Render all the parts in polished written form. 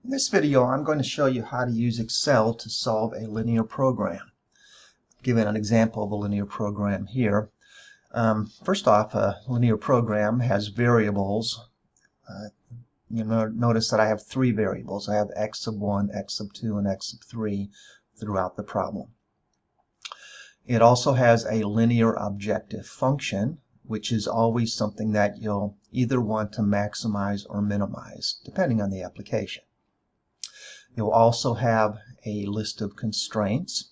In this video, I'm going to show you how to use Excel to solve a linear program. Given an example of a linear program here. First off, a linear program has variables. Notice that I have three variables. I have x sub 1, x sub 2, and x sub 3 throughout the problem. It also has a linear objective function, which is always something that you'll either want to maximize or minimize, depending on the application. You'll also have a list of constraints.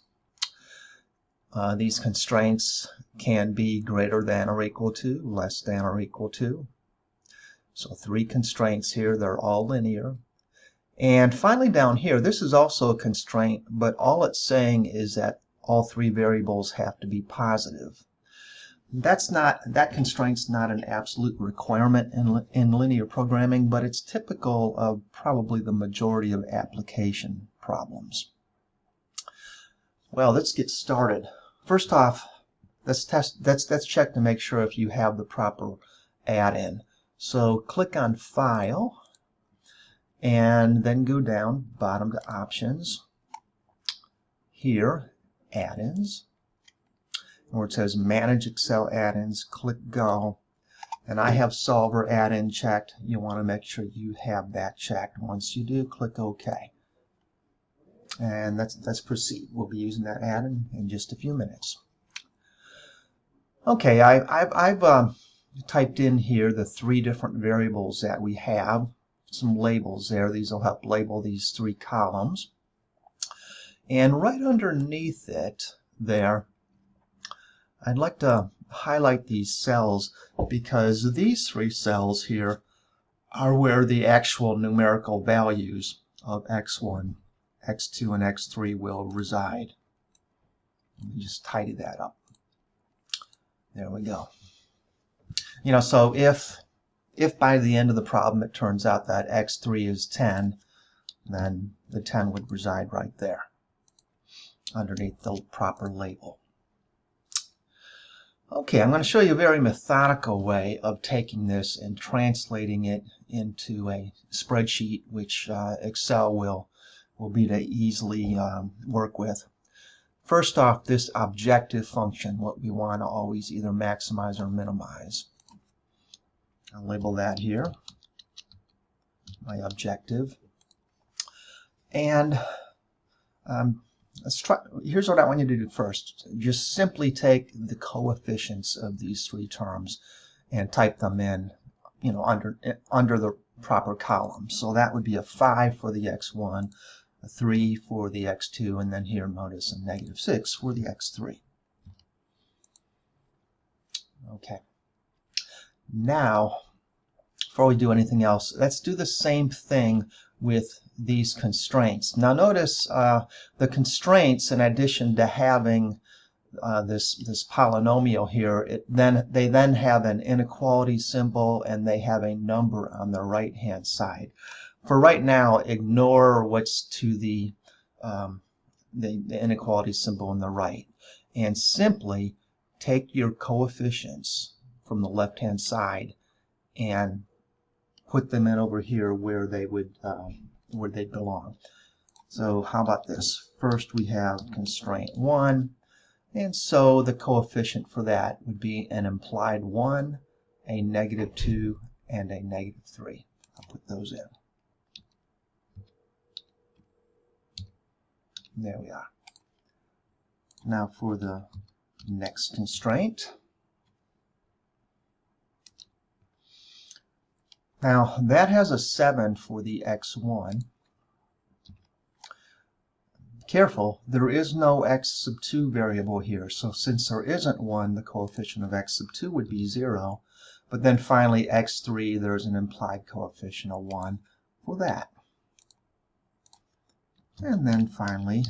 These constraints can be greater than or equal to, less than or equal to. So three constraints here, they're all linear. And finally down here, this is also a constraint, but all it's saying is that all three variables have to be positive. That constraint's not an absolute requirement in linear programming, but it's typical of probably the majority of application problems. Well, let's get started. First off, let's check to make sure if you have the proper add-in. So click on File, and then go down bottom to Options. Here, Add-ins. Where it says Manage Excel Add-ins, click Go. And I have Solver add-in checked. You want to make sure you have that checked. Once you do, click OK. And let's proceed. We'll be using that add-in in just a few minutes. Okay, I've typed in here the three different variables that we have. Some labels there. These will help label these three columns. And right underneath it there, I'd like to highlight these cells because these three cells here are where the actual numerical values of x1, x2, and x3 will reside. Let me just tidy that up. There we go. So if by the end of the problem it turns out that x3 is 10, then the 10 would reside right there underneath the proper label. Okay, I'm going to show you a very methodical way of taking this and translating it into a spreadsheet, which Excel will be to easily work with. First off, this objective function, what we want to always either maximize or minimize. I'll label that here, my objective. And let's try. Here's what I want you to do first. Just simply take the coefficients of these three terms and type them in, under the proper column. So that would be a 5 for the x1, a 3 for the x2, and then here notice a -6 for the x3. Okay. Now, before we do anything else, let's do the same thing with these constraints. Now notice the constraints, in addition to having this polynomial here, they then have an inequality symbol and they have a number on the right hand side. For right now, ignore what's to the inequality symbol on the right and simply take your coefficients from the left hand side and put them in over here where they would where they belong. So how about this? First we have constraint 1, and so the coefficient for that would be an implied 1, a -2, and a -3. I'll put those in. There we are. Now for the next constraint. Now that has a 7 for the x1. Careful, there is no x sub 2 variable here, so since there isn't one, the coefficient of x sub 2 would be 0. But then finally x3, there's an implied coefficient of 1 for that. And then finally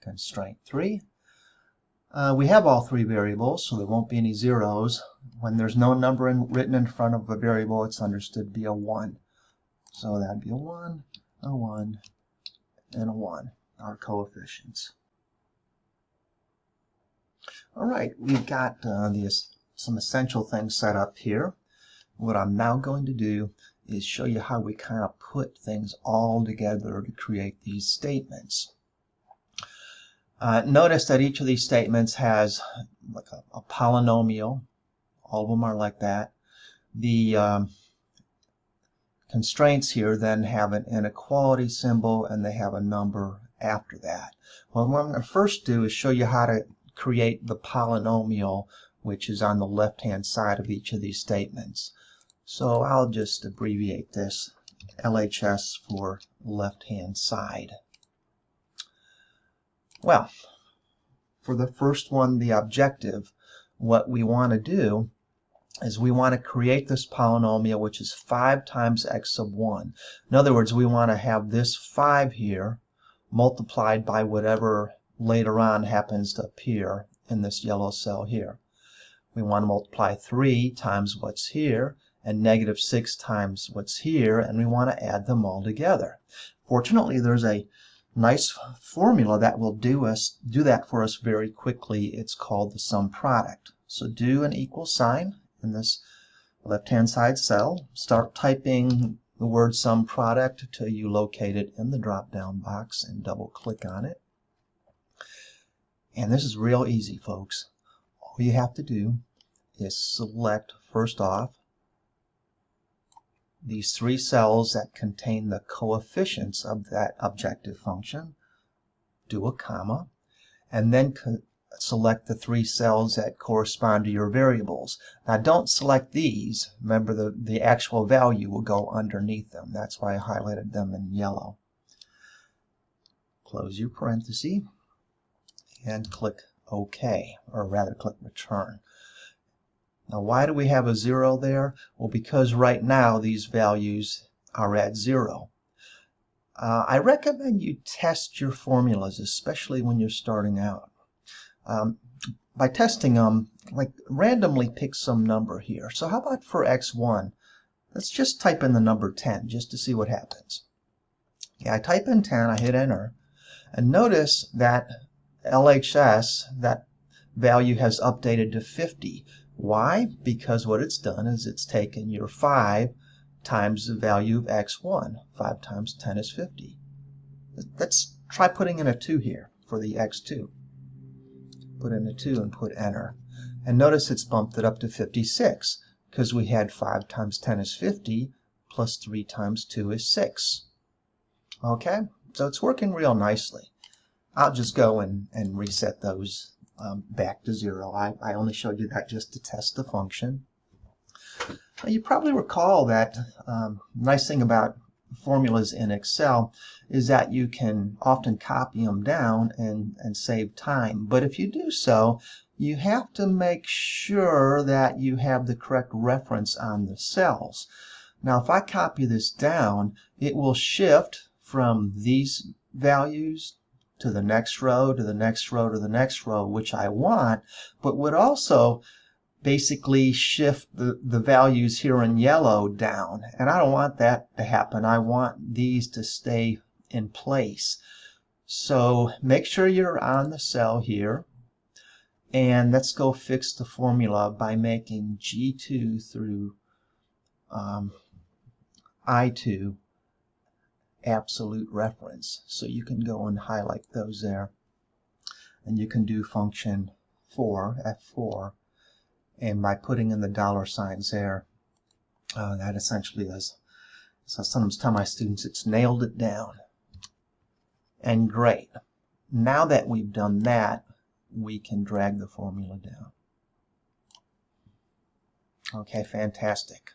constraint 3. We have all three variables, so there won't be any zeros. When there's no number written in front of a variable, it's understood to be a 1. So that'd be a 1, a 1, and a 1, our coefficients. All right, we've got some essential things set up here. What I'm now going to do is show you how we kind of put things all together to create these statements. Notice that each of these statements has like a polynomial. All of them are like that. The constraints here then have an inequality symbol, and they have a number after that. Well, what I'm going to first do is show you how to create the polynomial, which is on the left-hand side of each of these statements. So I'll just abbreviate this LHS for left-hand side. Well, for the first one, the objective, what we want to do is we want to create this polynomial, which is 5 times x sub 1. In other words, we want to have this 5 here multiplied by whatever later on happens to appear in this yellow cell here. We want to multiply 3 times what's here and negative 6 times what's here, and we want to add them all together. Fortunately, there's a nice formula that will do that for us very quickly. It's called the sum product. So do an equal sign in this left-hand side cell. Start typing the word sum product until you locate it in the drop-down box and double-click on it. And this is real easy, folks. All you have to do is select, first off, these 3 cells that contain the coefficients of that objective function, do a comma, and then select the 3 cells that correspond to your variables. Now don't select these. Remember, the actual value will go underneath them. That's why I highlighted them in yellow. Close your parenthesis and click OK, or rather click Return. Now why do we have a 0 there? Well, because right now these values are at 0. I recommend you test your formulas, especially when you're starting out. By testing them, like randomly pick some number here. So how about for x1? Let's just type in the number 10 just to see what happens. Yeah, I type in 10, I hit enter, and notice that LHS, that value has updated to 50. Why? Because what it's done is it's taken your 5 times the value of x1. 5 times 10 is 50. Let's try putting in a 2 here for the x2. Put in a 2 and put enter. And notice it's bumped it up to 56 because we had 5 times 10 is 50 plus 3 times 2 is 6. Okay, so it's working real nicely. I'll just go and reset those back to 0. I only showed you that just to test the function. Now, you probably recall that nice thing about formulas in Excel is that you can often copy them down and save time. But if you do so, you have to make sure that you have the correct reference on the cells. Now, if I copy this down, it will shift from these values to the next row, to the next row, to the next row, which I want, but would also basically shift the values here in yellow down. And I don't want that to happen. I want these to stay in place. So make sure you're on the cell here. And let's go fix the formula by making G2 through I2 absolute reference. So you can go and highlight those there. And you can do function 4, F4. And by putting in the dollar signs there, that essentially is, so I sometimes tell my students, it's nailed it down. And great. Now that we've done that, we can drag the formula down. Okay, fantastic.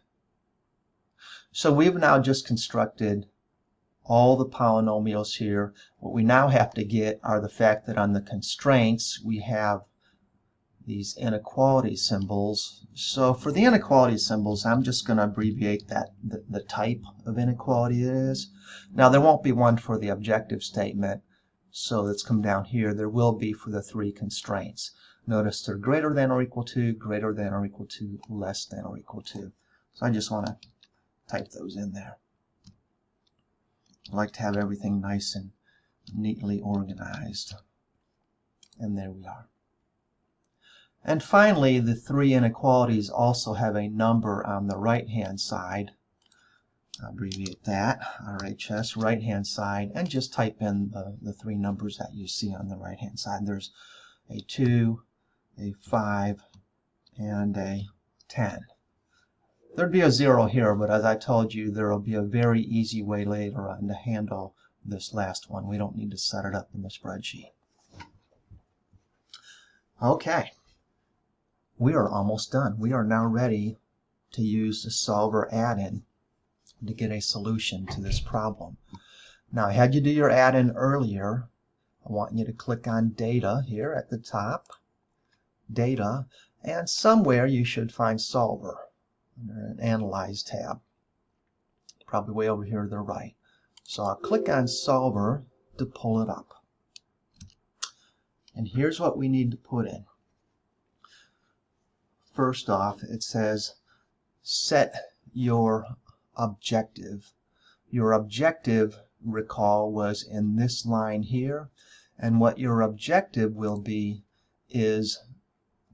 So we've now just constructed all the polynomials here. What we now have to get are the fact that on the constraints we have these inequality symbols. So for the inequality symbols, I'm just going to abbreviate that the type of inequality it is. Now there won't be one for the objective statement, so let's come down here. There will be for the 3 constraints. Notice they're greater than or equal to, greater than or equal to, less than or equal to. So I just want to type those in there. I like to have everything nice and neatly organized. And there we are. And finally, the 3 inequalities also have a number on the right-hand side. I'll abbreviate that, RHS, right-hand side, and just type in the three numbers that you see on the right-hand side. There's a 2, a 5, and a 10. There'd be a 0 here, but as I told you, there will be a very easy way later on to handle this last one. We don't need to set it up in the spreadsheet. Okay, we are almost done. We are now ready to use the solver add-in to get a solution to this problem. Now, I had you do your add-in earlier. I want you to click on Data here at the top, Data, and somewhere you should find Solver under an Analyze tab. Probably way over here to the right. So I'll click on Solver to pull it up. And here's what we need to put in. First off, it says set your objective. Your objective, recall, was in this line here, and what your objective will be is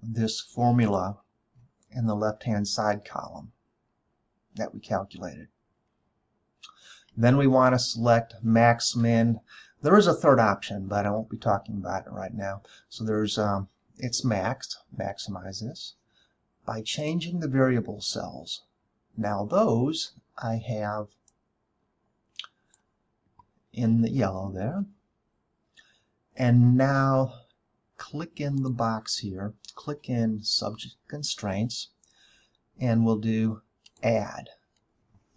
this formula in the left-hand side column that we calculated. Then we want to select max min. There is a third option, but I won't be talking about it right now. So there's it's maxed, maximize this, by changing the variable cells. Now those I have in the yellow there. And now click in the box here, click in subject constraints, and we'll do add.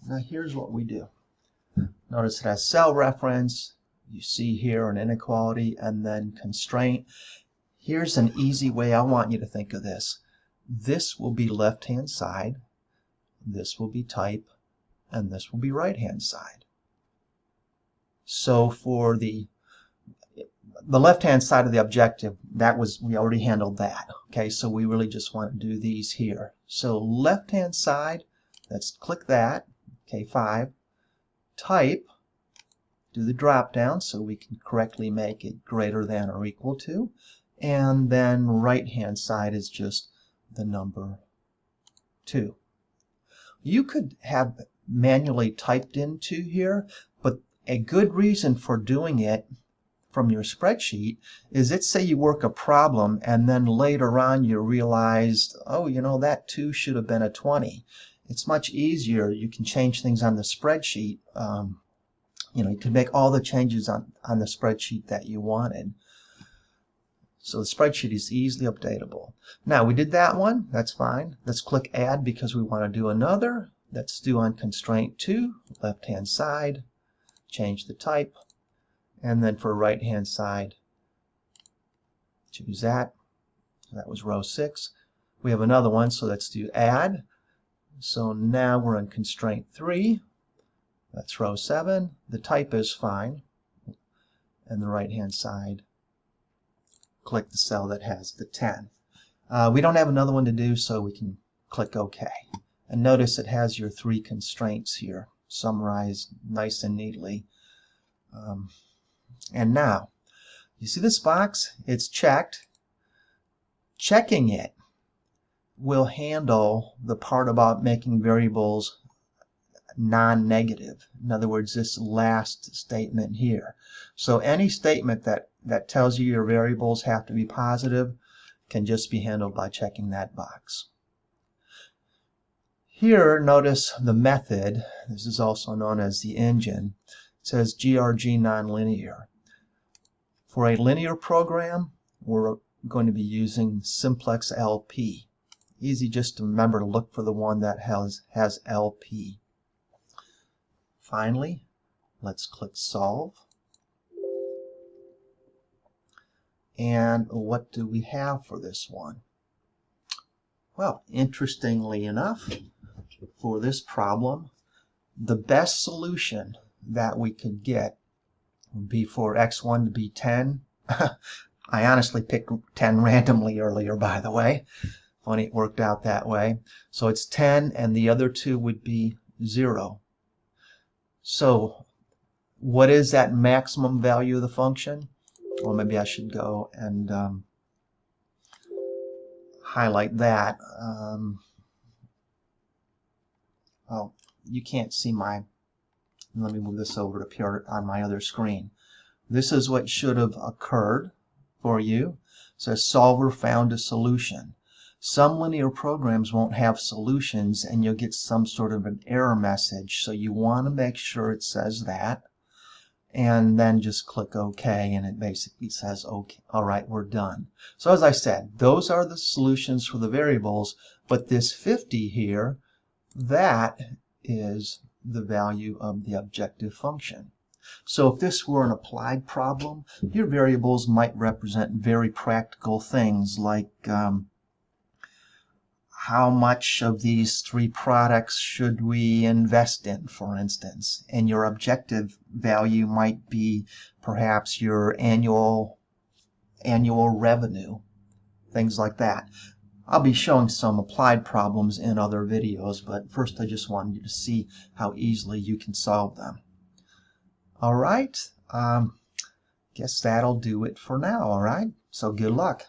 Now here's what we do. Notice it has cell reference, you see here an inequality, and then constraint. Here's an easy way I want you to think of this. This will be left-hand side, this will be type, and this will be right-hand side. So for the left-hand side of the objective, we already handled that. Okay, so we really just want to do these here. So left-hand side, let's click that, okay, 5. Type, do the drop down so we can correctly make it greater than or equal to. And then right-hand side is just the number 2. You could have manually typed in 2 here, but a good reason for doing it from your spreadsheet is, let's say you work a problem and then later on you realized, oh, you know, that 2 should have been a 20. It's much easier. You can change things on the spreadsheet. You know, you can make all the changes on the spreadsheet that you wanted. So the spreadsheet is easily updatable. Now we did that one, that's fine. Let's click add because we want to do another. Let's do on constraint 2, left hand side, change the type, and then for right hand side, choose that. That was row 6. We have another one, so let's do add. So now we're in constraint 3. That's row 7. The type is fine. And the right hand side, click the cell that has the 10. We don't have another one to do, so we can click OK. And notice it has your 3 constraints here, summarized nice and neatly. And now, you see this box? It's checked. Checking it will handle the part about making variables non-negative. In other words, this last statement here. So any statement that tells you your variables have to be positive can just be handled by checking that box. Here, notice the method. This is also known as the engine. It says GRG nonlinear. For a linear program, we're going to be using simplex LP. Easy just to remember to look for the one that has LP. Finally, let's click Solve. And what do we have for this one? Well, interestingly enough, for this problem, the best solution that we could get would be for x1 to be 10. I honestly picked 10 randomly earlier, by the way. Funny it worked out that way. So it's 10, and the other 2 would be 0. So what is that maximum value of the function? Well, maybe I should go and highlight that. Oh, you can't see my Let me move this over to appear on my other screen. This is what should have occurred for you. It says solver found a solution. Some linear programs won't have solutions and you'll get some sort of an error message. So you want to make sure it says that. And then just click OK, and it basically says, okay, all right, we're done. So as I said, those are the solutions for the variables, but this 50 here, that is the value of the objective function. So if this were an applied problem, your variables might represent very practical things like how much of these three products should we invest in, for instance. And your objective value might be perhaps your annual revenue, things like that. I'll be showing some applied problems in other videos, but first I just wanted you to see how easily you can solve them. All right, guess that'll do it for now, all right? So good luck.